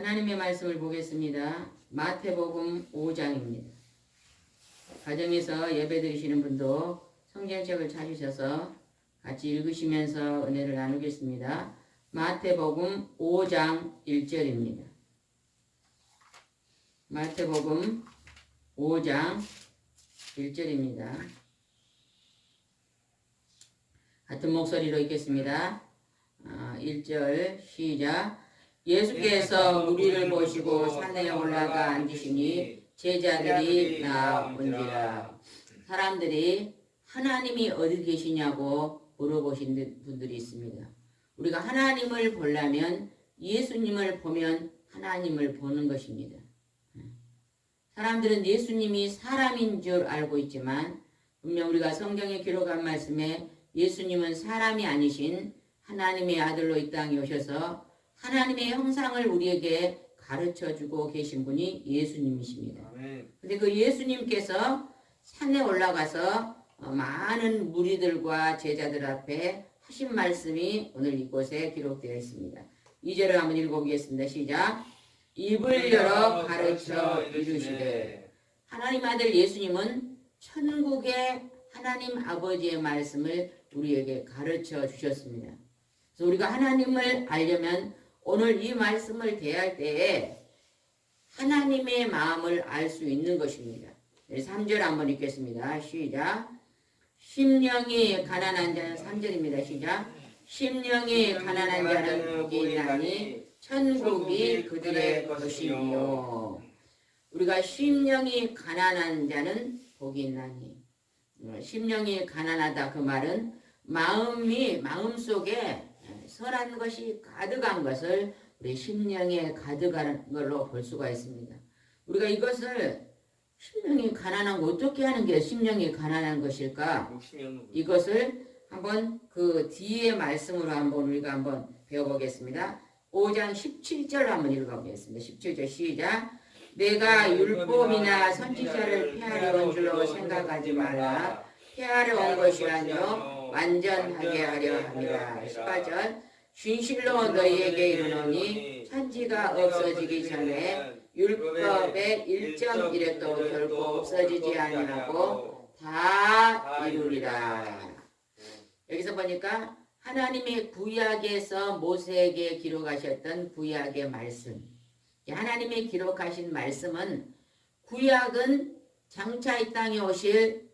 하나님의 말씀을 보겠습니다. 마태복음 5장입니다. 가정에서 예배 드리시는 분도 성경책을 찾으셔서 같이 읽으시면서 은혜를 나누겠습니다. 마태복음 5장 1절입니다. 마태복음 5장 1절입니다. 같은 목소리로 읽겠습니다. 1절 시작. 예수께서 무리를 보시고 산에 올라가 앉으시니 제자들이 나온지라. 사람들이 하나님이 어디 계시냐고 물어보신 분들이 있습니다. 우리가 하나님을 보려면 예수님을 보면 하나님을 보는 것입니다. 사람들은 예수님이 사람인 줄 알고 있지만 분명 우리가 성경에 기록한 말씀에 예수님은 사람이 아니신 하나님의 아들로 이 땅에 오셔서 하나님의 형상을 우리에게 가르쳐주고 계신 분이 예수님이십니다. 그런데 그 예수님께서 산에 올라가서 많은 무리들과 제자들 앞에 하신 말씀이 오늘 이곳에 기록되어 있습니다. 2절을 한번 읽어보겠습니다. 시작. 입을 열어 가르쳐 이르시되. 하나님 아들 예수님은 천국의 하나님 아버지의 말씀을 우리에게 가르쳐 주셨습니다. 그래서 우리가 하나님을 알려면 오늘 이 말씀을 대할 때에 하나님의 마음을 알 수 있는 것입니다. 3절 한번 읽겠습니다. 시작. 심령이 가난한 자는 3절입니다. 시작. 심령이 가난한 자는 복이 있나니 천국이 그들의 것이며. 우리가 심령이 가난한 자는 복이 있나니. 심령이 가난하다 그 말은 마음속에 선한 것이 가득한 것을 우리 심령에 가득한 걸로 볼 수가 있습니다. 우리가 이것을 심령이 가난한 거 어떻게 하는 게 심령이 가난한 것일까? 이것을 한번 그 뒤에 말씀으로 한번 우리가 한번 배워보겠습니다. 5장 17절 한번 읽어보겠습니다. 17절 시작. 내가 율법이나 선지자를 폐하려 온 줄로 생각하지 말라. 폐하려 온 것이 아니요 완전하게 하려 함이라. 18절. 진실로 너희에게 이르노니 천지가 없어지기 전에 율법의 1.1획도 결코 없어지지 아니하고 다 이루리라. 여기서 보니까 하나님의 구약에서 모세에게 기록하셨던 구약의 말씀, 하나님의 기록하신 말씀은 구약은 장차 이 땅에 오실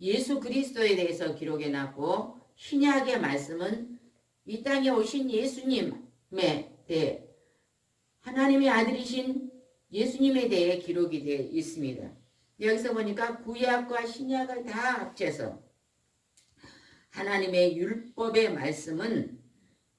예수 그리스도에 대해서 기록해놨고 신약의 말씀은 이 땅에 오신 예수님에 대해 하나님의 아들이신 예수님에 대해 기록이 되어 있습니다. 여기서 보니까 구약과 신약을 다 합쳐서 하나님의 율법의 말씀은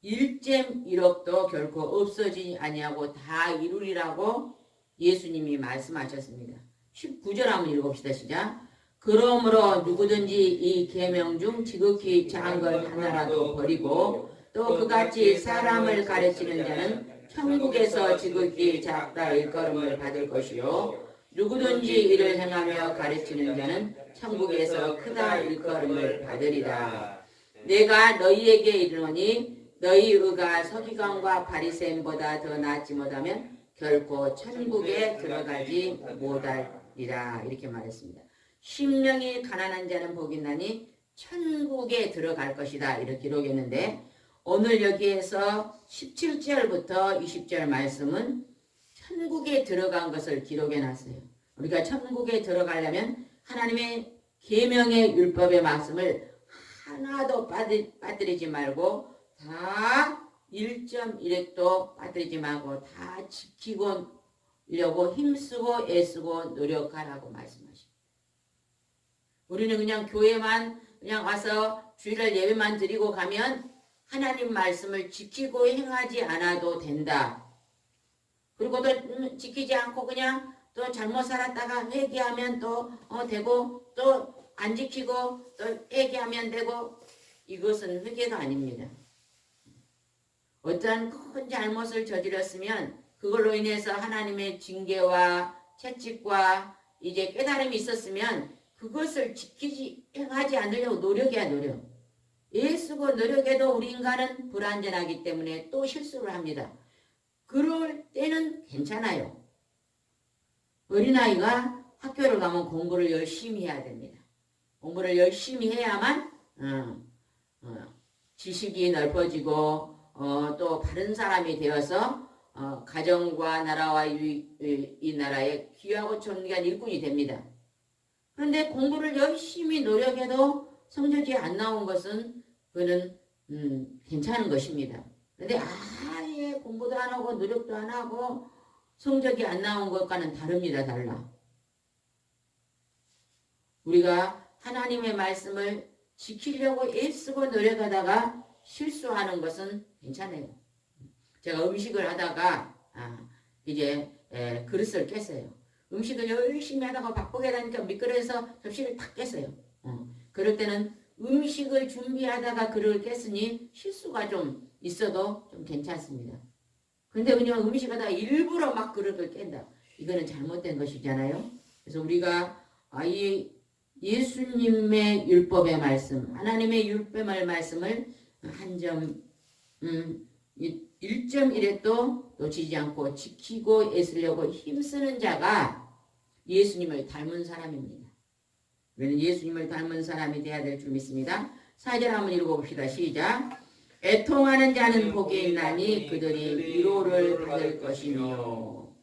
1.1억도 결코 없어지지 아니하고 다 이루리라고 예수님이 말씀하셨습니다. 19절 한번 읽어봅시다. 시작. 그러므로 누구든지 이 계명 중 지극히 작은 것 하나라도 버리고 또 그같이 사람을 가르치는 자는 천국에서 지극히 작다 일컬음을 받을 것이요 누구든지 이를 행하며 가르치는 자는 천국에서 크다 일컬음을 받으리라. 내가 너희에게 이르노니 너희 의가 서기관과 바리새인보다 더 낫지 못하면 결코 천국에 들어가지 못하리라. 이렇게 말했습니다. 심령이 가난한 자는 복이 있나니 천국에 들어갈 것이다. 이렇게 기록했는데 오늘 여기에서 17절부터 20절 말씀은 천국에 들어간 것을 기록해놨어요. 우리가 천국에 들어가려면 하나님의 계명의 율법의 말씀을 하나도 빠뜨리지 말고 다 1.1획도 빠뜨리지 말고 다 지키려고 힘쓰고 애쓰고 노력하라고 말씀하십니다. 우리는 그냥 교회만 그냥 와서 주일날 예배만 드리고 가면 하나님 말씀을 지키고 행하지 않아도 된다. 그리고 또 지키지 않고 그냥 또 잘못 살았다가 회개하면 또 되고 또 안 지키고 또 회개하면 되고 이것은 회개가 아닙니다. 어떠한 큰 잘못을 저질렀으면 그걸로 인해서 하나님의 징계와 채찍과 이제 깨달음이 있었으면 그것을 지키지 행하지 않으려고 노력해야 노력. 애쓰고 노력해도 우리 인간은 불완전하기 때문에 또 실수를 합니다. 그럴 때는 괜찮아요. 어린아이가 학교를 가면 공부를 열심히 해야 됩니다. 공부를 열심히 해야만 지식이 넓어지고 또 바른 사람이 되어서 가정과 나라와 이 나라의 귀하고 존귀한 일꾼이 됩니다. 그런데 공부를 열심히 노력해도 성적이 안 나온 것은 그는 괜찮은 것입니다. 그런데 아예 공부도 안 하고 노력도 안 하고 성적이 안 나온 것과는 다릅니다. 달라. 우리가 하나님의 말씀을 지키려고 애쓰고 노력하다가 실수하는 것은 괜찮아요. 제가 음식을 하다가 이제 그릇을 깼어요. 음식을 열심히 하다가 바쁘게 하니까 미끄러져서 접시를 탁 깼어요. 그럴 때는 음식을 준비하다가 그릇을 깼으니 실수가 좀 있어도 좀 괜찮습니다. 근데 그냥 음식하다가 일부러 막 그릇을 깬다. 이거는 잘못된 것이잖아요. 그래서 우리가 이 예수님의 율법의 말씀, 하나님의 율법의 말씀을 한 점, 1.1에 놓치지 않고 지키고 애쓰려고 힘쓰는 자가 예수님을 닮은 사람입니다. 우리는 예수님을 닮은 사람이 되어야 될 줄 믿습니다. 4절 한번 읽어봅시다. 시작. 애통하는 자는 복이 있나니 그들이 위로를 받을 것이며.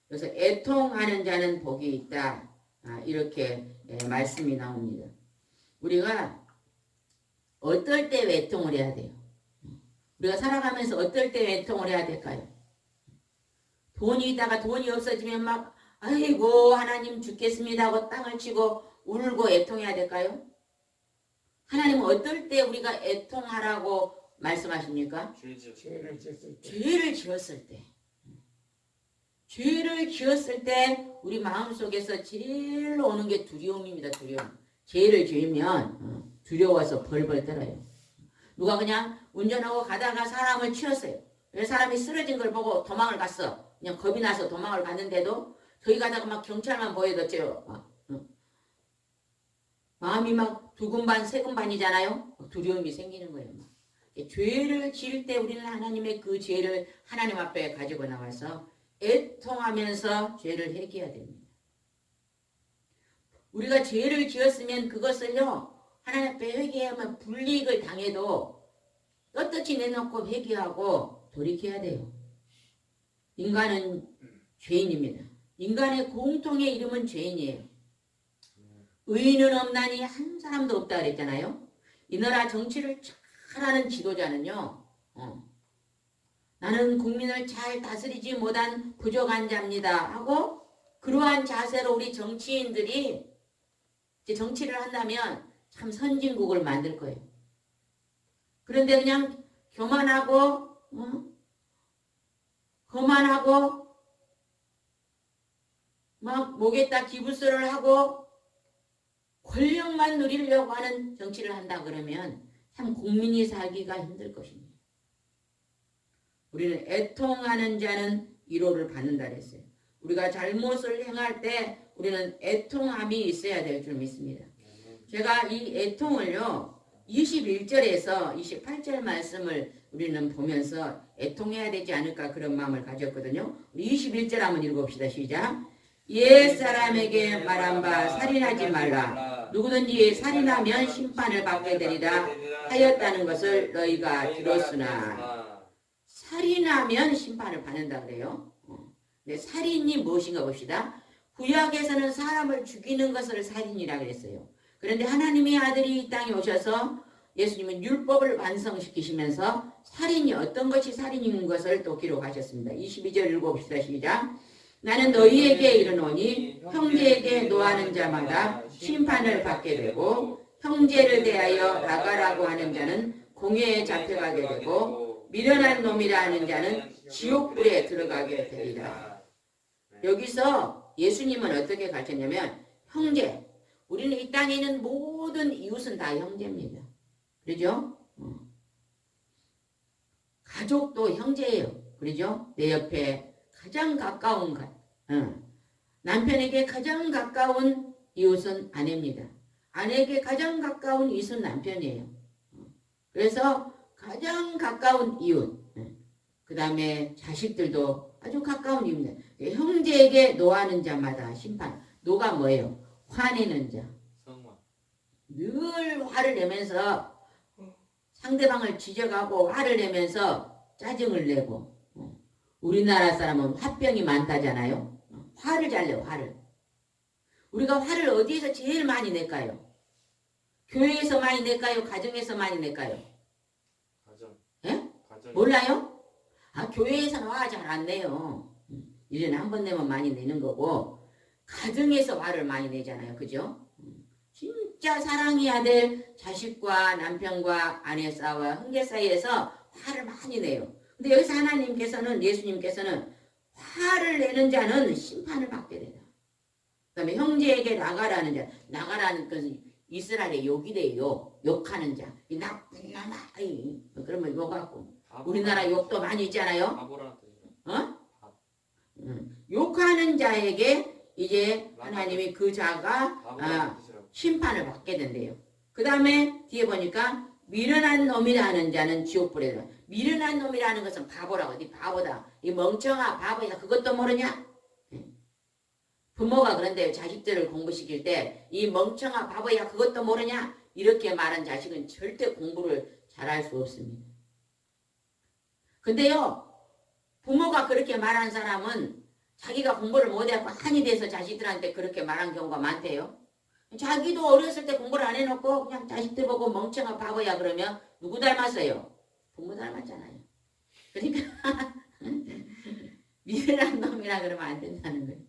그래서 애통하는 자는 복이 있다. 이렇게 말씀이 나옵니다. 우리가 어떨 때 애통을 해야 돼요? 우리가 살아가면서 어떨 때 애통을 해야 될까요? 돈이 있다가 돈이 없어지면 막 아이고 하나님 죽겠습니다 하고 땅을 치고 울고 애통해야 될까요? 하나님은 어떨 때 우리가 애통하라고 말씀하십니까? 죄를 지었을 때. 죄를 지었을 때 우리 마음속에서 제일 오는 게 두려움입니다. 두려움. 죄를 지으면 두려워서 벌벌 떨어요. 누가 그냥 운전하고 가다가 사람을 치었어요. 사람이 쓰러진 걸 보고 도망을 갔어. 그냥 겁이 나서 도망을 갔는데도 저기 가다가 막 경찰만 보여도 마음이 막 두근반 세근반이잖아요. 두려움이 생기는 거예요. 막. 죄를 지을 때 우리는 하나님의 그 죄를 하나님 앞에 가지고 나와서 애통하면서 죄를 회개해야 됩니다. 우리가 죄를 지었으면 그것을요 하나님 앞에 회개하면 불이익을 당해도 떳떳이 내놓고 회개하고 돌이켜야 돼요. 인간은 죄인입니다. 인간의 공통의 이름은 죄인이에요. 의인은 없나니 한 사람도 없다 그랬잖아요. 이 나라 정치를 잘하는 지도자는요. 나는 국민을 잘 다스리지 못한 부족한 자입니다 하고 그러한 자세로 우리 정치인들이 이제 정치를 한다면 참 선진국을 만들 거예요. 그런데 그냥 교만하고 거만하고 막 목에다 기부스를 하고 권력만 누리려고 하는 정치를 한다 그러면 참 국민이 살기가 힘들 것입니다. 우리는 애통하는 자는 위로를 받는다 그랬어요. 우리가 잘못을 행할 때 우리는 애통함이 있어야 될 줄 믿습니다. 제가 이 애통을요 21절에서 28절 말씀을 우리는 보면서 애통해야 되지 않을까 그런 마음을 가졌거든요. 우리 21절 한번 읽어봅시다. 시작. 옛사람에게 말한 바 살인하지 말라. 누구든지 살인하면 심판을 받게 되리라 하였다는 것을 너희가 들었으나. 살인하면 심판을 받는다 그래요. 네, 살인이 무엇인가 봅시다. 구약에서는 사람을 죽이는 것을 살인이라 그랬어요. 그런데 하나님의 아들이 이 땅에 오셔서 예수님은 율법을 완성시키시면서 살인이 어떤 것이 살인인 것을 또 기록하셨습니다. 22절 읽어봅시다. 시작. 나는 너희에게 이르노니 형제에게 노하는 자마다 심판을 받게 되고 형제를 대하여 나가라고 하는 자는 공회에 잡혀가게 되고 미련한 놈이라 하는 자는 지옥불에 들어가게 되리라. 여기서 예수님은 어떻게 가르쳤냐면 형제, 우리는 이 땅에 있는 모든 이웃은 다 형제입니다. 그러죠? 가족도 형제예요. 그러죠? 내 옆에 가장 가까운 남편에게 가장 가까운 이웃은 아내입니다. 아내에게 가장 가까운 이웃은 남편이에요. 그래서 가장 가까운 이웃, 그 다음에 자식들도 아주 가까운 입니다. 형제에게 노하는 자마다 심판. 노가 뭐예요? 화내는 자. 늘 화를 내면서 상대방을 지적하고 화를 내면서 짜증을 내고. 우리나라 사람은 화병이 많다잖아요. 화를 잘 내요. 화를. 우리가 화를 어디에서 제일 많이 낼까요? 교회에서 많이 낼까요? 가정에서 많이 낼까요? 가정. 예? 가정. 몰라요? 아, 교회에서는 화 잘 안 내요. 1년에 한 번 내면 많이 내는 거고, 가정에서 화를 많이 내잖아요. 그죠? 진짜 사랑해야 될 자식과 남편과 아내 싸움과 형제 사이에서 화를 많이 내요. 근데 여기서 하나님께서는, 예수님께서는 화를 내는 자는 심판을 받게 된다. 그 다음에 형제에게 나가라는 자, 나가라는 것은 이스라엘의 욕이래요. 욕하는 자. 이 나쁜 놈아. 그러면 욕하고. 우리나라 욕도 많이 있잖아요. 바보라는 뜻이에요. 어? 욕하는 자에게 이제 하나님이 그 자가 심판을 받게 된대요. 그 다음에 뒤에 보니까 미련한 놈이라는 자는 지옥불에 들어. 미련한 놈이라는 것은 바보라고. 네 바보다. 이 멍청아 바보야. 그것도 모르냐? 부모가 그런데 자식들을 공부시킬 때 이 멍청아 바보야 그것도 모르냐? 이렇게 말한 자식은 절대 공부를 잘할 수 없습니다. 근데요, 부모가 그렇게 말한 사람은 자기가 공부를 못해서 한이 돼서 자식들한테 그렇게 말한 경우가 많대요. 자기도 어렸을 때 공부를 안 해놓고 그냥 자식들 보고 멍청아 바보야 그러면 누구 닮았어요? 부모 닮았잖아요. 그러니까 미련한 놈이라 그러면 안 된다는 거예요.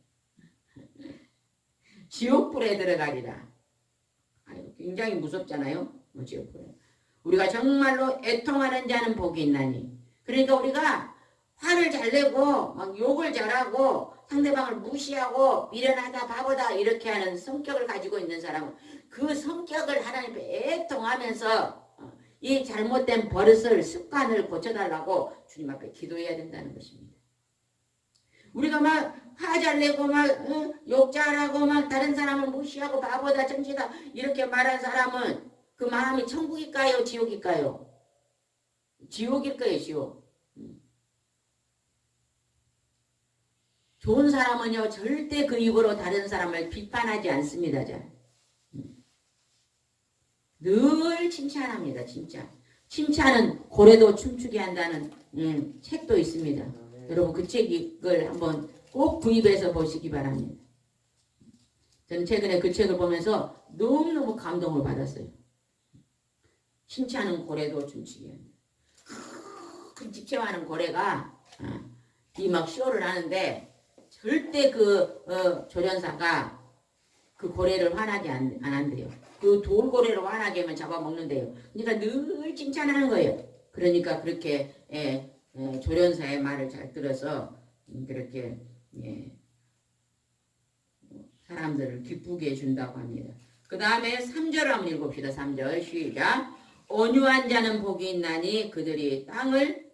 지옥불에 들어가리라. 굉장히 무섭잖아요. 지옥불에. 우리가 정말로 애통하는 자는 복이 있나니. 그러니까 우리가 화를 잘 내고 막 욕을 잘하고 상대방을 무시하고 미련하다 바보다 이렇게 하는 성격을 가지고 있는 사람은 그 성격을 하나님께 애통하면서 이 잘못된 버릇을 습관을 고쳐달라고 주님 앞에 기도해야 된다는 것입니다. 우리가 막 화 잘 내고 막 욕 잘하고 막 다른 사람을 무시하고 바보다 정치다 이렇게 말한 사람은 그 마음이 천국일까요? 지옥일까요? 지옥일 거예요. 지옥. 좋은 사람은요 절대 그 입으로 다른 사람을 비판하지 않습니다. 늘 칭찬합니다. 진짜. 칭찬은 고래도 춤추게 한다는 책도 있습니다. 여러분 그 책을 한번 꼭 구입해서 보시기 바랍니다. 저는 최근에 그 책을 보면서 너무너무 감동을 받았어요. 칭찬은 고래도 춤추게 한다. 큰 집채화하는 고래가 이 막 쇼를 하는데 절대 그 조련사가 그 고래를 화나게 안 한대요. 그 돌고래를 화나게 하면 잡아먹는데요. 그러니까 늘 칭찬하는 거예요. 그러니까 그렇게 조련사의 말을 잘 들어서 그렇게 사람들을 기쁘게 해준다고 합니다. 그 다음에 3절을 한번 읽읍시다. 3절 시작. 온유한 자는 복이 있나니 그들이 땅을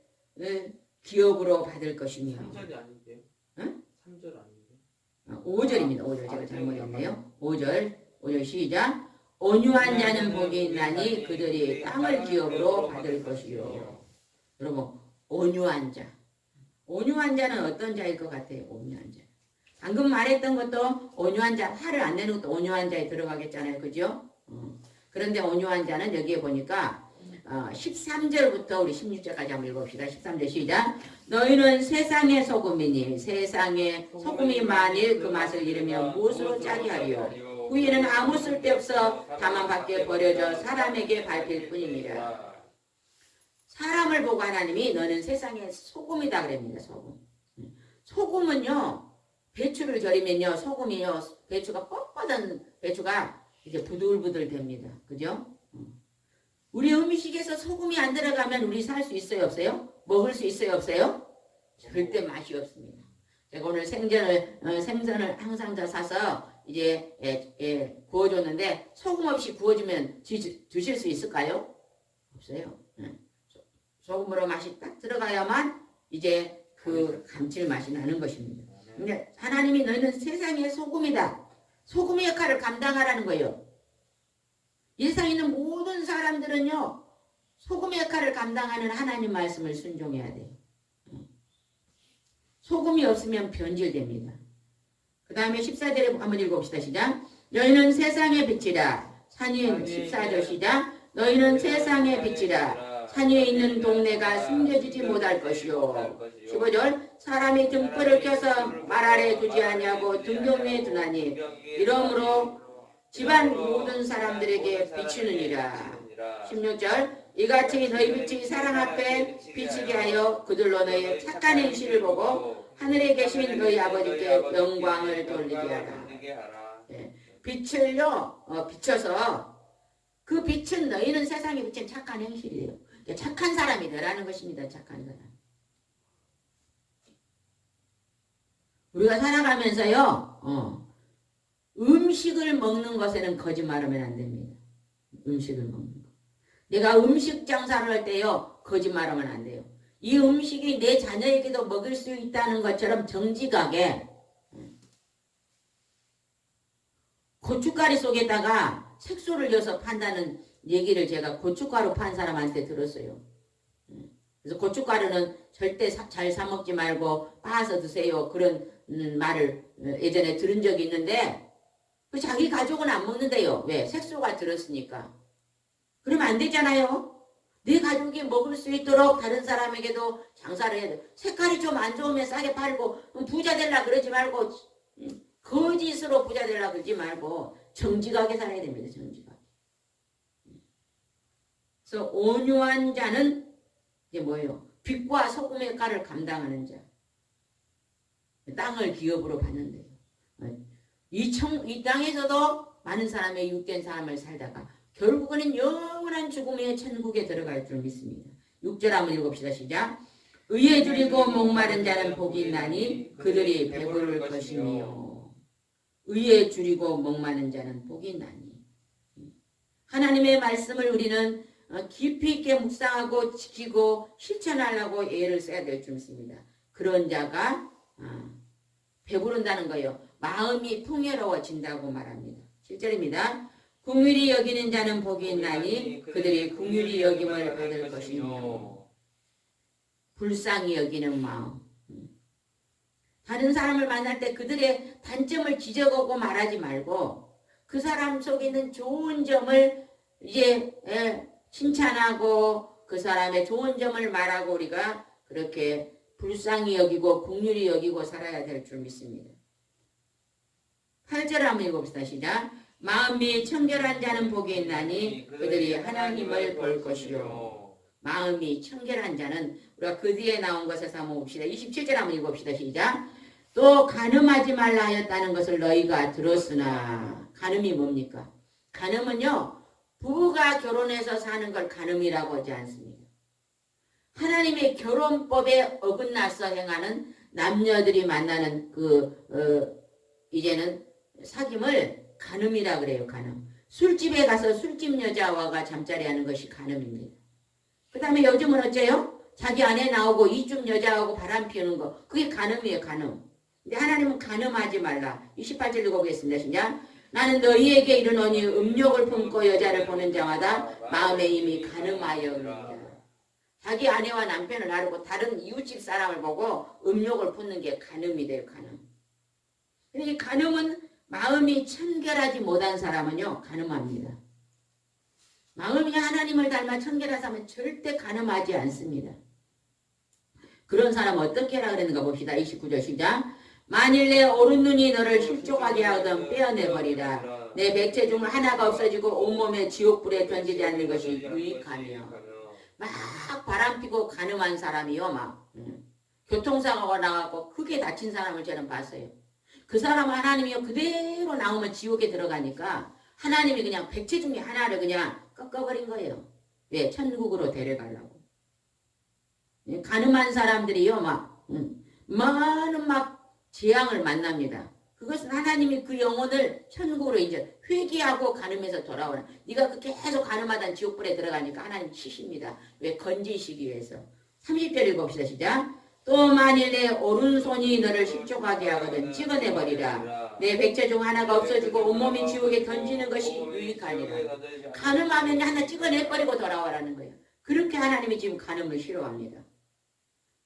기업으로 받을 것이며. 3절이 아닌데요? 응? 3절 아닌데요? 5절입니다. 5절 제가 잘못했네요. 5절 시작. 온유한 자는 복이 있나니 그들이 땅을 기업으로 받을 것이요. 여러분 온유한 자. 온유한 자는 어떤 자일 것 같아요? 온유한 자. 방금 말했던 것도 온유한 자, 화를 안 내는 것도 온유한 자에 들어가겠잖아요. 그죠? 그런데 온유한 자는 여기에 보니까 13절부터 우리 16절까지 한번 읽어봅시다. 13절 시작. 너희는 세상의 소금이니 세상에 소금이 만일 그 맛을 잃으면 무엇으로 짜게 하리요. 후에는 아무 쓸데없어 다만 밖에 버려져 사람에게 밟힐 뿐입니다. 사람을 보고 하나님이 너는 세상의 소금이다 그럽니다. 소금. 소금은요. 배추를 절이면요. 소금이요. 배추가 뻣뻣한 배추가 이제 부들부들 됩니다. 그죠? 우리 음식에서 소금이 안 들어가면 우리 살 수 있어요? 없어요? 먹을 수 있어요? 없어요? 절대 맛이 없습니다. 제가 오늘 생선을 항상 다 사서 이제 구워줬는데 소금 없이 구워주면 드실 수 있을까요? 없어요. 소금으로 맛이 딱 들어가야만 이제 그 감칠맛이 나는 것입니다. 근데 하나님이 너희는 세상의 소금이다. 소금의 역할을 감당하라는 거예요. 이 세상에 있는 모든 사람들은요. 소금의 역할을 감당하는 하나님 말씀을 순종해야 돼요. 소금이 없으면 변질됩니다. 그 다음에 14절에 한번 읽어봅시다. 시작. 너희는 세상의 빛이라. 산 위에 14절 시작. 너희는 세상의 빛이라. 산 위에 있는 동네가 숨겨지지 못할 것이요. 15절 사람이 등불을 켜서 말 아래 두지 아니하고 등경 위에 두나니 이러므로 집안 모든 사람들에게 비추느니라. 16절 이같이 너희 빛이 사람 앞에 비치게 하여 그들로 너희 착한 행실을 보고 하늘에 계신 너희 아버지께 영광을 돌리게 하라. 네. 빛을요 비춰서 그 빛은 너희는 세상에 비친 착한 행실이에요. 착한 사람이 되라는 것입니다. 착한 사람. 우리가 살아가면서요 음식을 먹는 것에는 거짓말하면 안 됩니다. 음식을 먹는 거. 내가 음식 장사를 할 때요 거짓말하면 안 돼요. 이 음식이 내 자녀에게도 먹을 수 있다는 것처럼 정직하게 고춧가루 속에다가 색소를 넣어서 판다는 얘기를 제가 고춧가루 판 사람한테 들었어요. 그래서 고춧가루는 절대 잘 사 먹지 말고 빻아서 드세요. 그런 말을 예전에 들은 적이 있는데 자기 가족은 안 먹는데요. 왜? 색소가 들었으니까. 그러면 안 되잖아요. 내 가족이 먹을 수 있도록 다른 사람에게도 장사를 해야 돼. 색깔이 좀 안 좋으면 싸게 팔고 부자 되려 그러지 말고 거짓으로 부자 되려 그러지 말고 정직하게 살아야 됩니다. 정직하게. 그래서 온유한 자는 이게 뭐예요? 빛과 소금의 역할을 감당하는 자. 땅을 기업으로 받는데요. 이 땅에서도 많은 사람의 육된 삶을 살다가 결국은 영원한 죽음의 천국에 들어갈 줄 믿습니다. 6절 한번 읽읍시다. 시작. 의에 줄이고 목마른 자는 복이 있나니 그들이 배부를 것이며. 의에 줄이고 목마른 자는 복이 있나니. 하나님의 말씀을 우리는 깊이 있게 묵상하고 지키고 실천하려고 애를 써야 될 줄 믿습니다. 그런 자가 배부른다는 거예요. 마음이 풍요로워진다고 말합니다. 7절입니다. 긍휼히 여기는 자는 복이 있나니 그들이 긍휼히 여김을 받을 것이며. 불쌍히 여기는 마음. 다른 사람을 만날 때 그들의 단점을 지적하고 말하지 말고 그 사람 속에 있는 좋은 점을 이제 칭찬하고 그 사람의 좋은 점을 말하고 우리가 그렇게 불쌍히 여기고 긍휼히 여기고 살아야 될 줄 믿습니다. 8절 한번 읽어봅시다. 시작. 마음이 청결한 자는 복이 있나니 그들이 하나님을 볼 것이요. 마음이 청결한 자는 우리가 그 뒤에 나온 것에서 한번 봅시다. 27절 한번 읽어봅시다. 시작. 또 간음하지 말라 하였다는 것을 너희가 들었으나. 간음이 뭡니까? 간음은요 부부가 결혼해서 사는 걸 간음이라고 하지 않습니다. 하나님의 결혼법에 어긋나서 행하는 남녀들이 만나는 이제는 사귐을 간음이라 그래요. 간음. 술집에 가서 술집 여자와가 잠자리하는 것이 간음입니다. 그 다음에 요즘은 어째요? 자기 아내 나오고 이쪽 여자하고 바람 피우는 거. 그게 간음이에요. 간음. 근데 하나님은 간음하지 말라. 28절 읽어보겠습니다. 시작. 나는 너희에게 이르노니 음욕을 품고 여자를 보는 자마다 마음에 이미 간음하여옵니다. 자기 아내와 남편을 나르고 다른 이웃집 사람을 보고 음욕을 품는 게 간음이 돼요. 간음. 근데 이 간음은 마음이 청결하지 못한 사람은요 간음합니다. 마음이 하나님을 닮아 청결한 사람은 절대 간음하지 않습니다. 그런 사람 어떻게 하라 그랬는가 봅시다. 29절 시작. 만일 내 오른눈이 너를 실족하게 하거든 빼어내버리라. 내 백체 중 하나가 없어지고 온몸에 지옥불에 던지지 않는 것이 유익하며. 막 바람피고 간음한 사람이요 막 교통사고가 나가고 크게 다친 사람을 저는 봤어요. 그 사람 하나님이요 그대로 나오면 지옥에 들어가니까 하나님이 그냥 백체 중에 하나를 그냥 꺾어버린 거예요. 왜? 천국으로 데려가려고. 간음한 사람들이요 많은 재앙을 만납니다. 그것은 하나님이 그 영혼을 천국으로 이제 회개하고 간음해서 돌아오는. 네가 계속 간음하다 지옥불에 들어가니까 하나님 치십니다. 왜? 건지시기 위해서. 30절 읽어봅시다. 시작. 또 만일 내 오른손이 너를 실족하게 하거든 찍어내버리라. 내 백체 중 하나가 없어지고 온몸이 지옥에 던지는 것이 유익하니라. 간음하면 하나 찍어내버리고 돌아오라는 거예요. 그렇게 하나님이 지금 간음을 싫어합니다.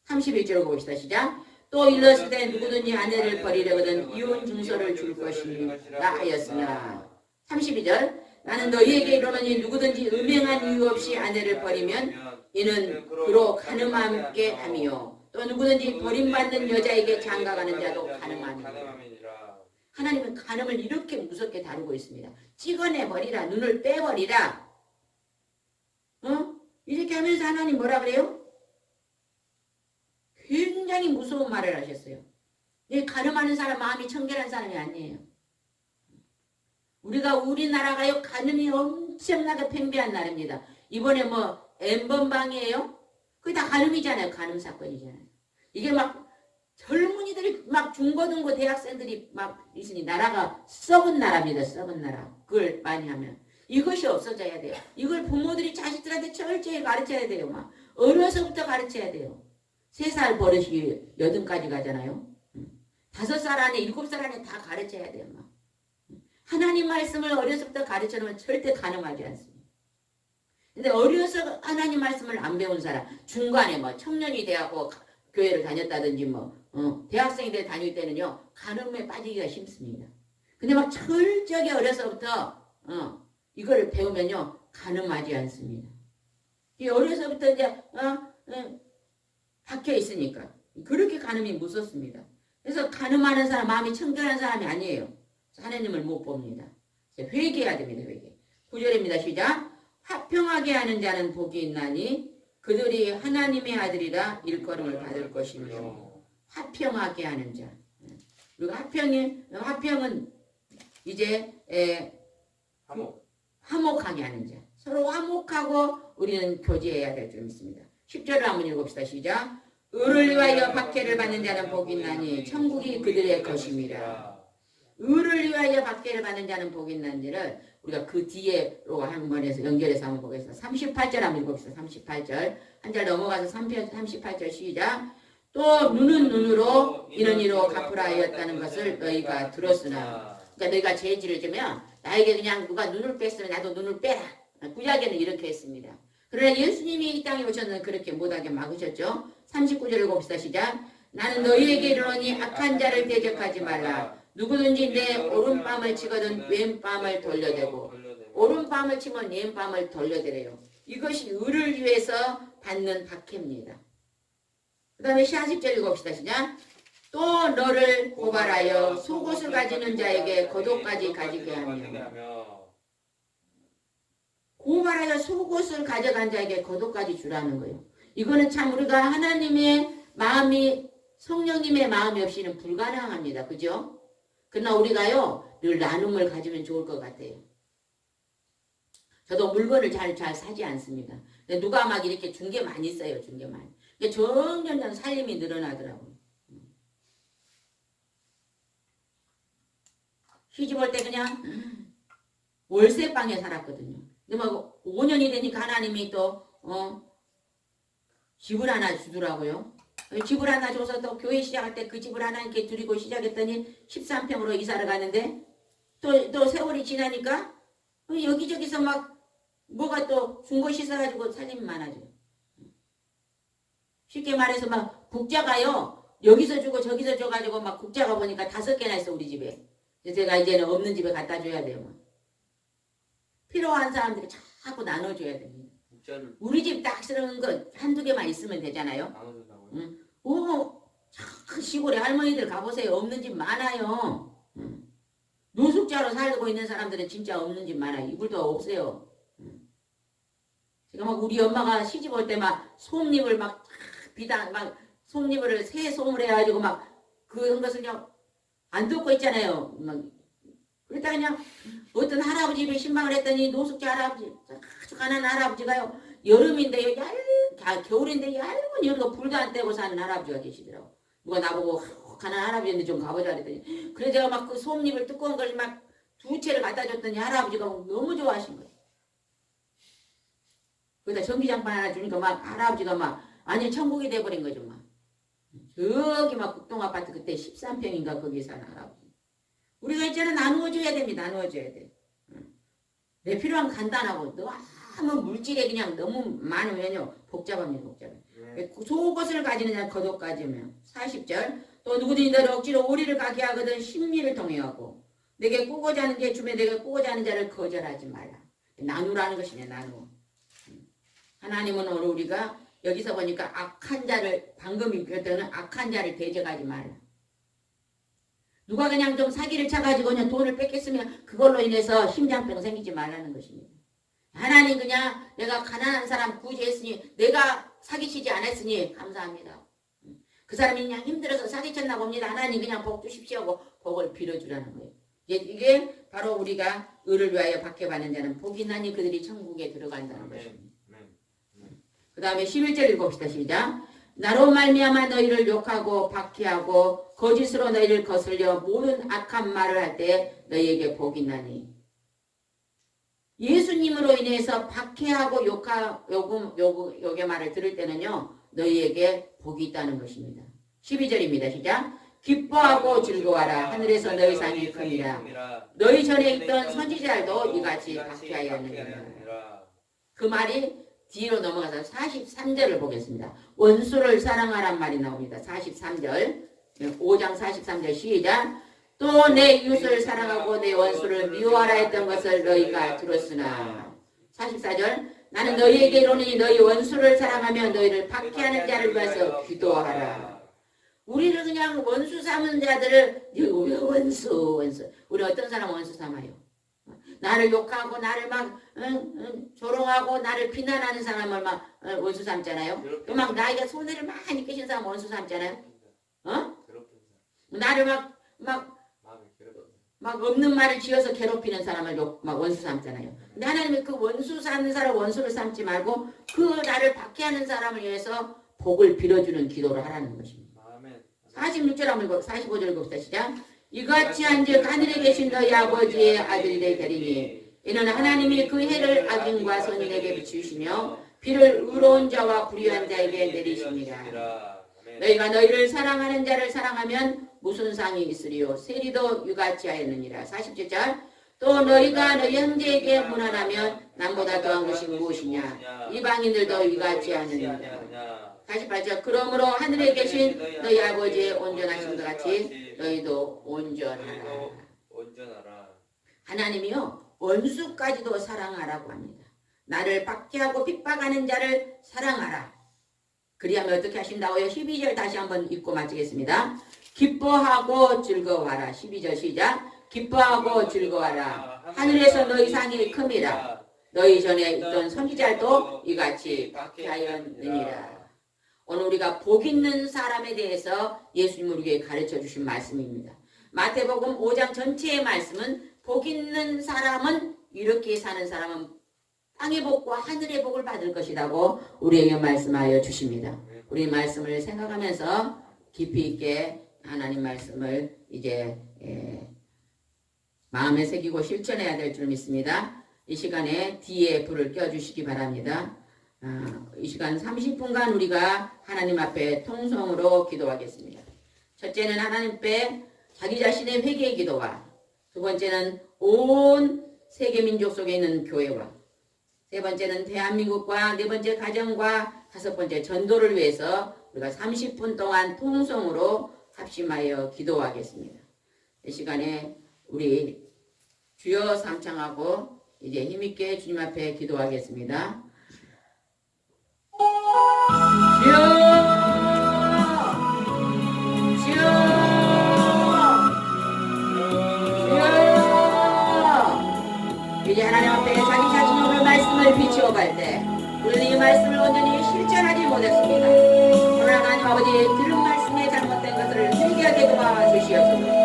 31절 읽어봅시다. 시작. 또 일렀을 때 누구든지 아내를 버리려거든 이혼 증서를 줄 것이라 하였으나 32절 나는 너희에게 이르노니 누구든지 음행한 이유 없이 아내를 버리면 이는 그로 간음함께 함이요 또 누구든지 버림받는 여자에게 장가가는 자도 간음함이니라. 하나님은 간음을 이렇게 무섭게 다루고 있습니다. 찍어내버리라. 눈을 빼버리라. 이렇게 하면서 하나님 뭐라 그래요? 굉장히 무서운 말을 하셨어요. 간음하는 사람 마음이 청결한 사람이 아니에요. 우리나라가요 간음이 엄청나게 팽배한 나라입니다. 이번에 뭐 N번방이에요? 그게 다 간음이잖아요. 간음 사건이잖아요. 이게 막 젊은이들이 막 중고등고 대학생들이 막 있으니 나라가 썩은 나라입니다. 썩은 나라. 그걸 많이 하면 이것이 없어져야 돼요. 이걸 부모들이 자식들한테 철저히 가르쳐야 돼요. 막 어려서부터 가르쳐야 돼요. 3살 버릇이 8까지 가잖아요. 5살 안에 7살 안에 다 가르쳐야 돼요. 막. 하나님 말씀을 어려서부터 가르쳐놓으면 절대 간음하지 않습니다. 근데 어려서 하나님 말씀을 안 배운 사람, 중간에 뭐 청년이 되고 교회를 다녔다든지 뭐 대학생이 돼 다닐 때는요 간음에 빠지기가 쉽습니다. 근데 막 철저하게 어려서부터 이걸 배우면요 간음하지 않습니다. 이 어려서부터 이제 박혀 있으니까 그렇게 간음이 무섭습니다. 그래서 간음하는 사람 마음이 청결한 사람이 아니에요. 하나님을 못 봅니다. 회개해야 됩니다. 회개. 9절입니다. 시작. 화평하게 하는 자는 복이 있나니 그들이 하나님의 아들이라 일컬음을 받을 것이며 화평하게 하는 자. 그리고 화평은 이제 화목하게 하는 자. 서로 화목하고 우리는 교제해야 될 줄 믿습니다. 10절을 한번 읽읍시다. 시작. 의를 위하여 박해를 받는 자는 복이 있나니 천국이 그들의 것입니다. 의를 위하여 박해를 받는 자는 복이 있나니를 우리가 그 뒤에로 한번 해서 연결해서 한번 보겠습니다. 38절 한번 읽읍시다. 38절. 한 절 넘어가서 38절 시작. 또 눈은 눈으로 이는 이로 갚으라 하였다는 것을 너희가 들었으나 그러니까 너희가 죄질을 지면 나에게 그냥 누가 눈을 뺐으면 나도 눈을 빼라. 구약에는 이렇게 했습니다. 그러나 예수님이 이 땅에 오셔서는 그렇게 못하게 막으셨죠. 39절 읽읍시다. 시작. 나는 너희에게 이르노니 악한 자를 대적하지 말라. 누구든지 내 오른뺨을 치거든 왼뺨을 돌려대고 오른뺨을 치면 왼뺨을 돌려대래요. 이것이 의를 위해서 받는 박해입니다. 그 다음에 40절 읽읍시다. 시작. 또 너를 고발하여 속옷을 가지는 자에게 겉옷까지 가지게 하며 고발하여 속옷을 가져간 자에게 겉옷까지 주라는 거예요. 이거는 참 우리가 하나님의 마음이 성령님의 마음이 없이는 불가능합니다. 그죠? 그러나 우리가요 늘 나눔을 가지면 좋을 것 같아요. 저도 물건을 잘 사지 않습니다. 근데 누가 막 이렇게 준 게 많이 있어요. 준 게 많이. 점점 살림이 늘어나더라고요. 시집 올 때 그냥 월세방에 살았거든요. 근데 막 5년이 되니까 하나님이 또 집을 하나 주더라고요. 집을 하나 줘서 또 교회 시작할 때 그 집을 하나님께 드리고 시작했더니 13평으로 이사를 가는데 또 세월이 지나니까 여기저기서 막 뭐가 또 준 것이 있어가지고 살림이 많아져요. 쉽게 말해서 막 국자가요 여기서 주고 저기서 줘가지고 막 국자가 보니까 5개나 있어 우리 집에. 제가 이제는 없는 집에 갖다 줘야 돼요. 막. 필요한 사람들이 자꾸 나눠줘야 됩니다. 우리 집 딱 쓰는 거 한두 개만 있으면 되잖아요. 나눠준다고요? 응. 그 시골에 할머니들 가보세요. 없는 집 많아요. 노숙자로 살고 있는 사람들은 진짜 없는 집 많아요. 이불도 없어요. 제가 막 우리 엄마가 시집 올 때 막 솜잎을 막 비단 막 솜잎을 새 솜을 해가지고 막 그런 것을 그냥 안 듣고 있잖아요. 막 그러다 그냥 어떤 할아버지를 신방을 했더니 노숙자 할아버지 아주 가난한 할아버지가요 여름인데요 겨울인데 얇은 여기가 불도 안 떼고 사는 할아버지가 계시더라고. 누가 나보고 가난한 할아버지인데 좀 가보자 그랬더니 그래 제가 막 그 솜잎을 두꺼운 걸 막 2채를 갖다 줬더니 할아버지가 너무 좋아하신 거예요. 거기다 전기장판 하나 주니까 막 할아버지가 막 아니 천국이 돼버린 거죠. 막 저기 막 국동아파트 그때 13평인가 거기 사는 할아버지. 우리가 이제는 나누어줘야 됩니다. 나누어줘야 돼. 내 필요한 간단하고 너무 물질에 그냥 너무 많으면요 복잡합니다. 복잡해. 속옷을 가지는 자는 겉옷 가지며 40절 또 누구든지 너를 억지로 오리를 가게 하거든 심리를 통해하고 내게 꾸고자 하는 게 주면 내게 꾸고자 하는 자를 거절하지 말라. 나누라는 것이네. 나누. 하나님은 오늘 우리가 여기서 보니까 악한 자를 방금 읽었던 악한 자를 대적하지 말라. 누가 그냥 좀 사기를 쳐가지고 그냥 돈을 뺏겼으면 그걸로 인해서 심장병 생기지 말라는 것입니다. 하나님 그냥 내가 가난한 사람 구제했으니 내가 사기치지 않았으니 감사합니다. 그 사람이 그냥 힘들어서 사기쳤나 봅니다. 하나님 그냥 복 주십시오 하고 복을 빌어주라는 거예요. 이게 바로 우리가 의를 위하여 박해받는 자는 복이 나니 그들이 천국에 들어간다는 것입니다. 그 다음에 11절 읽읍시다. 시작. 나로 말미암아 너희를 욕하고 박해하고 거짓으로 너희를 거슬려 모든 악한 말을 할 때 너희에게 복이 나니. 예수님으로 인해서 박해하고 욕의 말을 들을 때는요. 너희에게 복이 있다는 것입니다. 12절입니다. 시작. 기뻐하고 즐거워하라. 하늘에서 너희 상이 크니라. 너희 전에 있던 선지자들도 이같이 박해하였느니라. 그 말이 뒤로 넘어가서 43절을 보겠습니다. 원수를 사랑하란 말이 나옵니다. 43절 5장 43절 시작. 또 내 이웃을 사랑하고 내 원수를 미워하라 했던 것을 너희가 들었으나 44절 나는 너희에게 이르노니 너희 원수를 사랑하며 너희를 박해하는 자를 위해서 기도하라. 우리를 그냥 원수 삼은 자들을 왜 원수 우리 어떤 사람 원수 삼아요? 나를 욕하고 나를 막 조롱하고 나를 비난하는 사람을 막 원수 삼잖아요. 또 막 나에게 손해를 많이 끼친 사람 원수 삼잖아요. 나를 막 없는 말을 지어서 괴롭히는 사람을 막 원수 삼잖아요. 근데 하나님이 그 원수 삼는 사람 원수를 삼지 말고 그 나를 박해하는 사람을 위해서 복을 빌어주는 기도를 하라는 것입니다. 46절 한번 읽고 45절 읽읍시다. 시작. 이같이 한즉 하늘에 계신 너희 아버지의 아들이 되리니 이는 하나님이 그 해를 악인과 선인에게 비추시며 비를 의로운 자와 불의한 자에게 내리십니다. 너희가 너희를 사랑하는 자를 사랑하면 무슨 상이 있으리요 세리도 이같이 하였느니라. 47절 또 너희가 너희 형제에게 무난하면 남보다 더한 것이 무엇이냐 이방인들도 이같이 하느니라. 48절 그러므로 하늘에 계신 너희 아버지의 온전하신 것 같이 너희도 온전하라. 하나님이요 원수까지도 사랑하라고 합니다. 나를 박해하고 핍박하는 자를 사랑하라. 그리하면 어떻게 하신다고요? 12절 다시 한번 읽고 마치겠습니다. 기뻐하고 즐거워하라. 12절 시작. 기뻐하고 즐거워하라. 하늘에서 너희 상이 큼이라. 너희 전에 있던 선지자도 이같이 박해하였느니라. 오늘 우리가 복 있는 사람에 대해서 예수님 우리에게 가르쳐 주신 말씀입니다. 마태복음 5장 전체의 말씀은 복 있는 사람은 이렇게 사는 사람은 땅의 복과 하늘의 복을 받을 것이라고 우리에게 말씀하여 주십니다. 우리 말씀을 생각하면서 깊이 있게 하나님 말씀을 이제 마음에 새기고 실천해야 될 줄 믿습니다. 이 시간에 뒤에 불을 껴주시기 바랍니다. 이 시간 30분간 우리가 하나님 앞에 통성으로 기도하겠습니다. 첫째는 하나님 앞에 자기 자신의 회개의 기도와 두 번째는 온 세계 민족 속에 있는 교회와 세 번째는 대한민국과 네 번째 가정과 다섯 번째 전도를 위해서 우리가 30분 동안 통성으로 합심하여 기도하겠습니다. 이 시간에 우리 주여 삼창하고 이제 힘있게 주님 앞에 기도하겠습니다. 주여! 주여! 주여! 이제 하나님 앞에 자기 자신이 오늘 말씀을 비추어 갈 때 우리는 이 말씀을 온전히 실천하지 못했습니다. 그러나 하나님 아버지 들은 말씀에 잘못된 것을 회개하게 도와주시옵소서.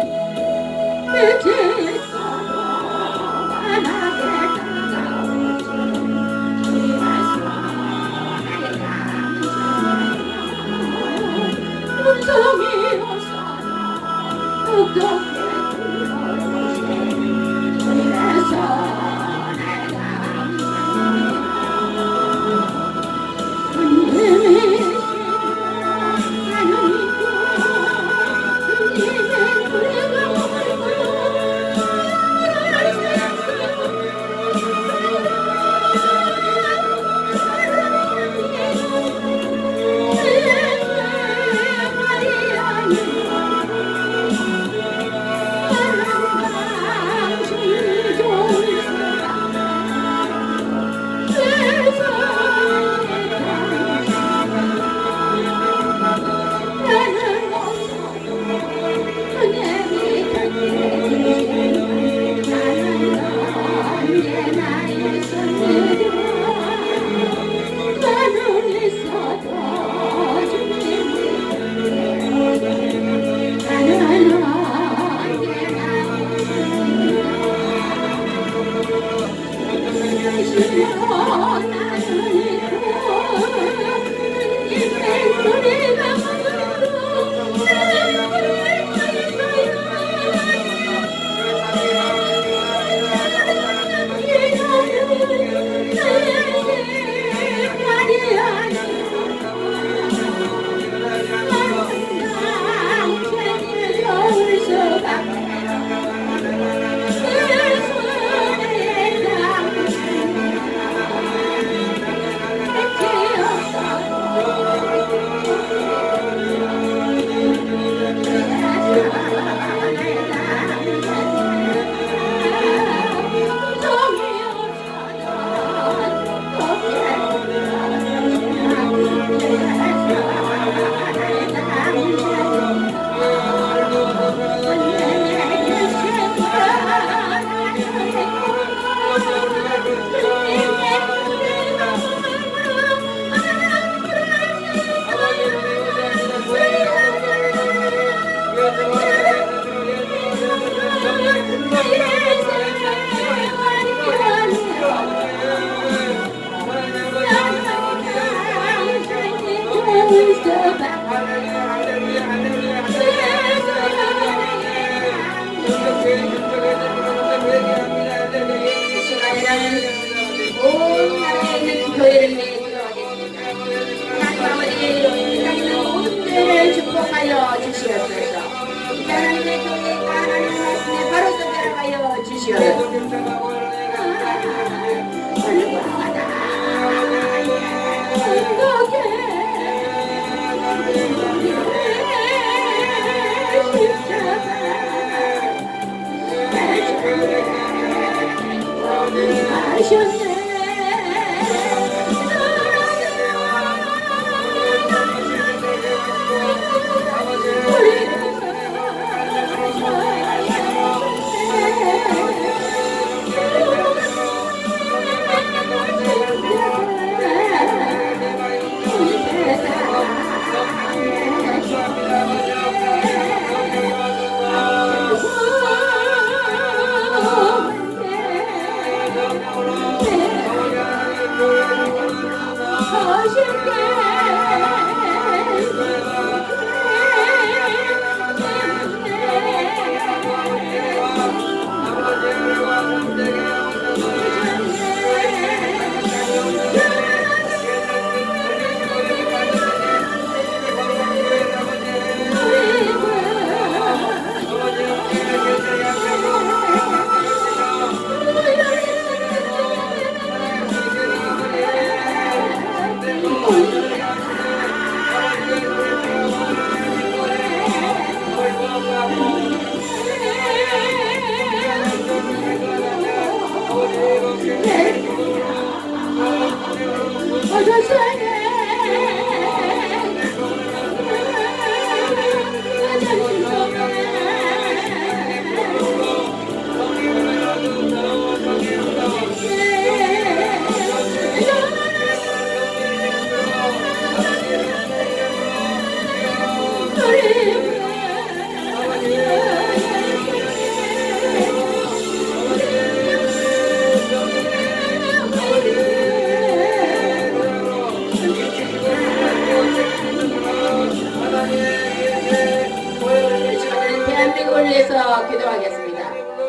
대한민국을 위해서 기도하겠습니다.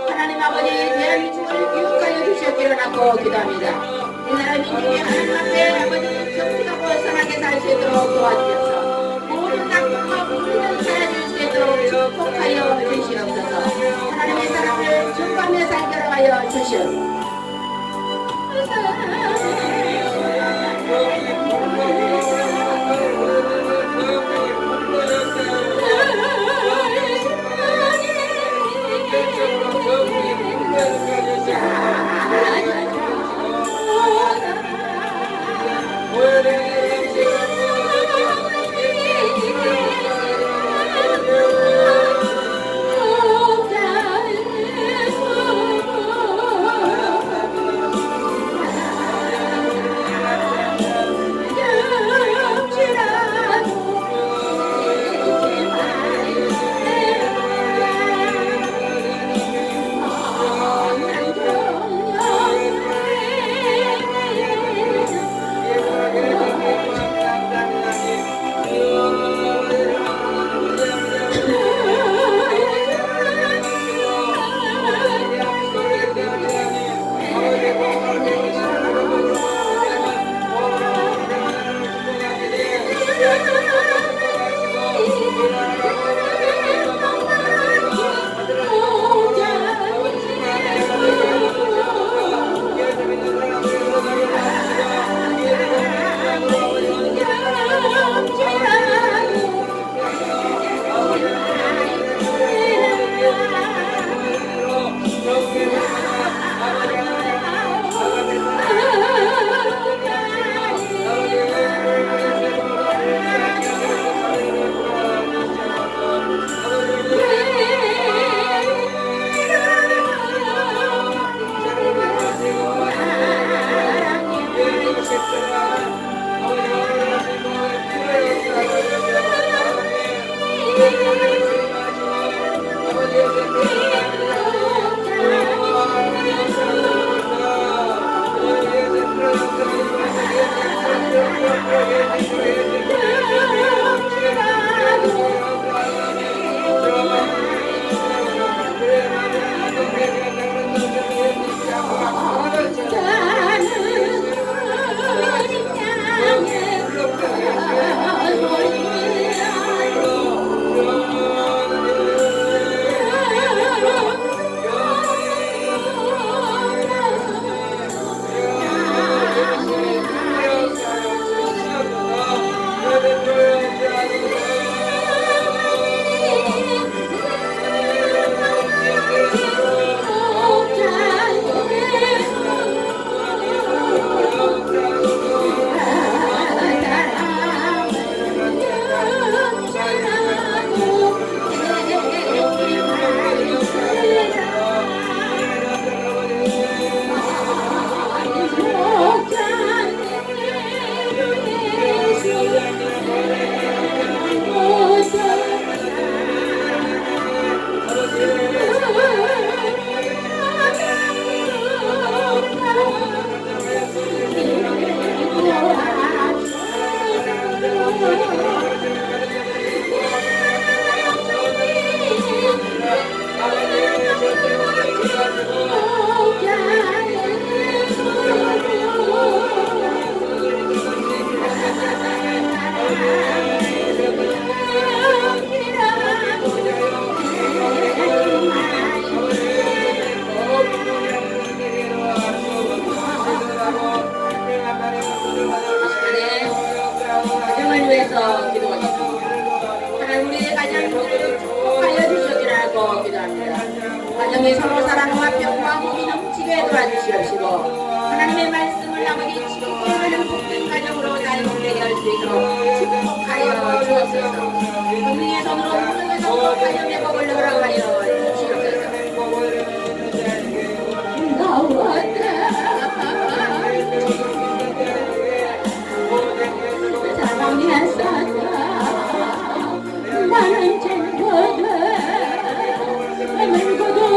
하나님 아버지, 대한민국을 교육하여 주시옵기를 하고 기도합니다. 이 나라 민족이 하나님 앞에 아버지 정직하고 선하게 살 수 있도록 도와주셔서 모든 낙법과 불의를 사라질 수 있도록 축복하여 주시옵소서. 하나님의 사랑을 증거하며 살도록 하여 주시옵소서. 가정을 위해서 기도하겠습니다. 하나님 우리의 가정을 축복하여 주시기를 주시옵소서 기도합니다. 가정의 서로 사랑과 평화 복이 넘치게 도와주시옵시고 하나님의 말씀을 아버지 지금 깨어나는 복된 가정으로 자유롭게 할 수 있도록 축복하여 주옵소서. 금리의 손으로 무릎을 꿇고 가정의 복을 허락하여 주시옵소서. 나는 친구들 아물고도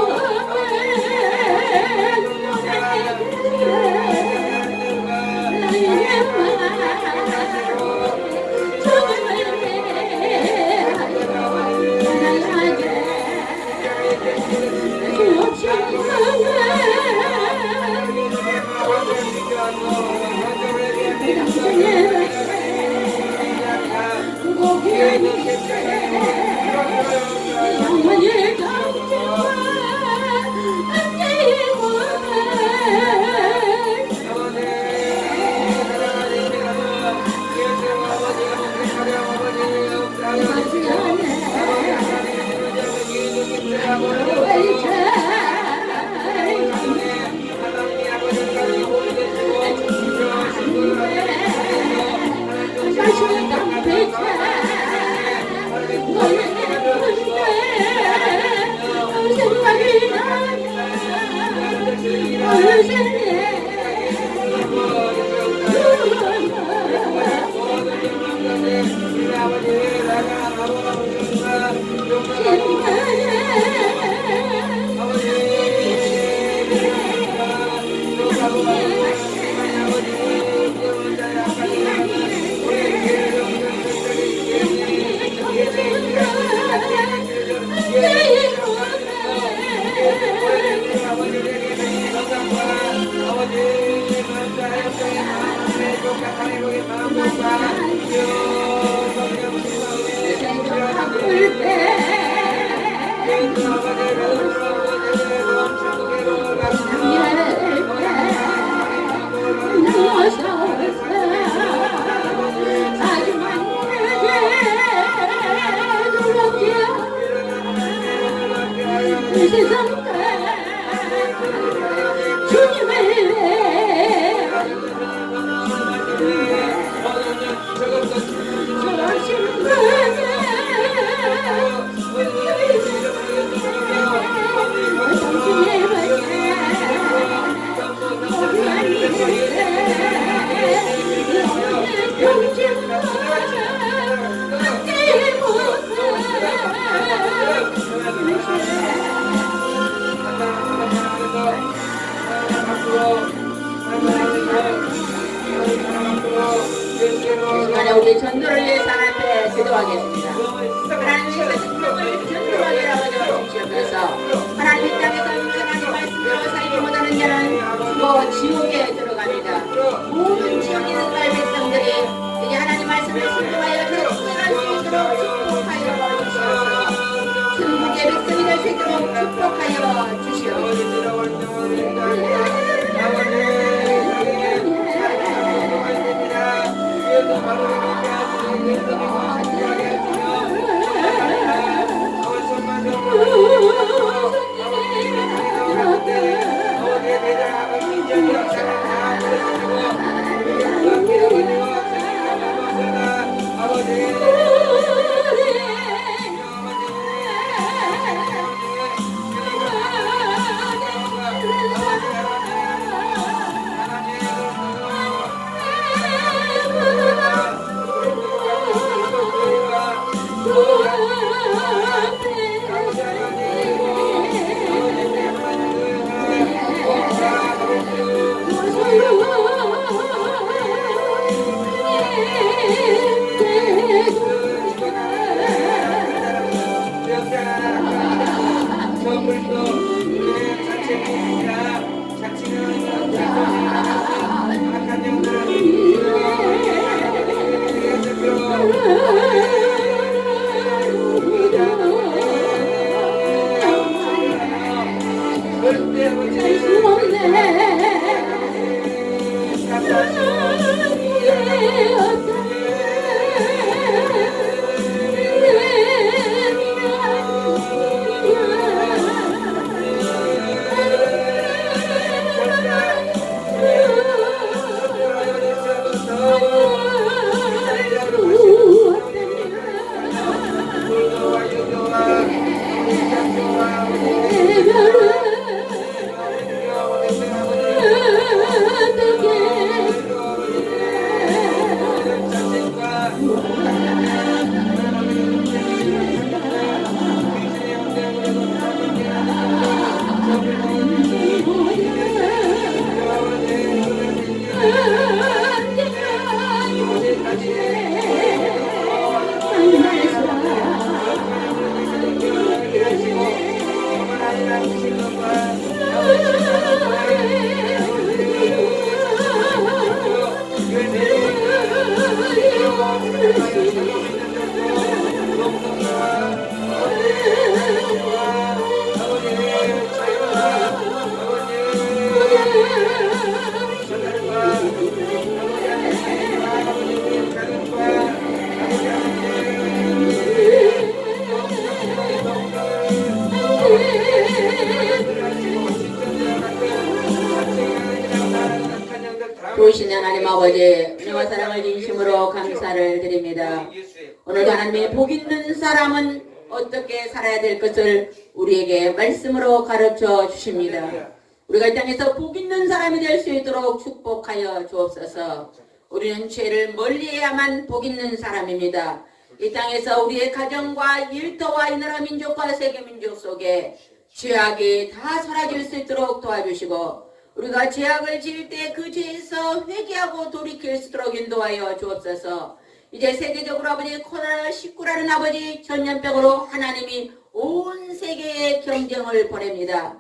우리 전도를 위해서 하나님 앞에 기도하겠습니다. 하나님의 생명을 전도하게 하여 주시옵소서. 하나님 이 땅에서 하나님 말씀대로 살지 못하는 자는 뭐 지옥에 들어갑니다. 모든 지옥에 있는 나의 백성들이 이제 하나님 말씀을 순종하여 전도할 수 있도록 축복하여 주시옵소서. 천국의 백성이 될 수 있도록 축복하여 주시옵소서. Yeah. 아버지 은혜와 사랑을 진심으로 감사를 드립니다. 오늘도 하나님의 복 있는 사람은 어떻게 살아야 될 것을 우리에게 말씀으로 가르쳐 주십니다. 우리가 이 땅에서 복 있는 사람이 될 수 있도록 축복하여 주옵소서. 우리는 죄를 멀리해야만 복 있는 사람입니다. 이 땅에서 우리의 가정과 일터와 이 나라 민족과 세계 민족 속에 죄악이 다 사라질 수 있도록 도와주시고 우리가 죄악을 지을 때 그 죄에서 회개하고 돌이킬 수 있도록 인도하여 주옵소서. 이제 세계적으로 아버지 코로나19라는 아버지 전염병으로 하나님이 온 세계에 경쟁을 보냅니다.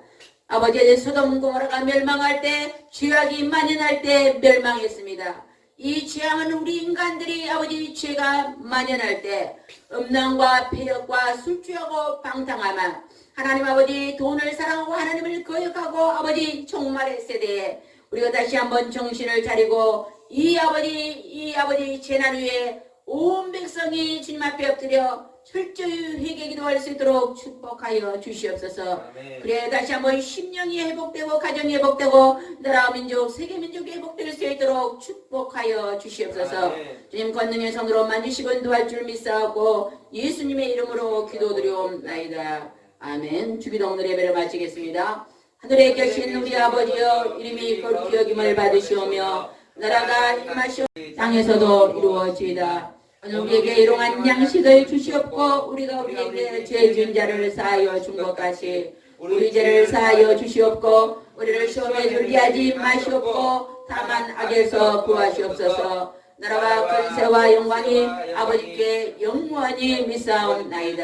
아버지 소돔 고모라가 멸망할 때 죄악이 만연할 때 멸망했습니다. 이 죄악은 우리 인간들이 아버지 죄가 만연할 때 음란과 폐역과 술 취하고 방탕하마 하나님 아버지 돈을 사랑하고 하나님을 거역하고 아버지 종말의 세대에 우리가 다시 한번 정신을 차리고 이 아버지 재난 위에 온 백성이 주님 앞에 엎드려 철저히 회개 기도할 수 있도록 축복하여 주시옵소서. 그래 다시 한번 심령이 회복되고 가정이 회복되고 나라 민족 세계 민족이 회복될 수 있도록 축복하여 주시옵소서. 주님 권능의 손으로 만지시고 인도할 줄 믿사옵고 예수님의 이름으로 기도드리옵나이다. 아멘. 주기도 예배를 마치겠습니다. 하늘에 계신 우리 아버지여 이름이 거룩히 여김을 받으시오며 나라가 임하시오 땅에서도 이루어지이다. 오늘 우리에게 일용한 양식을 주시옵고 우리가 우리에게 죄 지은 자를 사하여 준 것 같이 우리 죄를 사하여 주시옵고 우리를 시험에 들게 하지 마시옵고 다만 악에서 구하시옵소서. 나라와 권세와 영광이 아버지께 영원히 믿사옵나이다.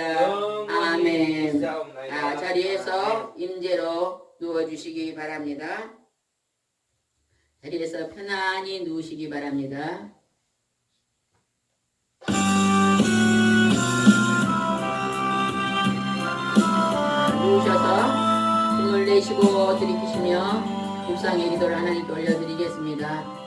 아멘. 자리에서 임재로 누워주시기 바랍니다. 자리에서 편안히 누우시기 바랍니다. 누우셔서 숨을 내쉬고 들이키시며 묵상의 기도를 하나님께 올려드리겠습니다.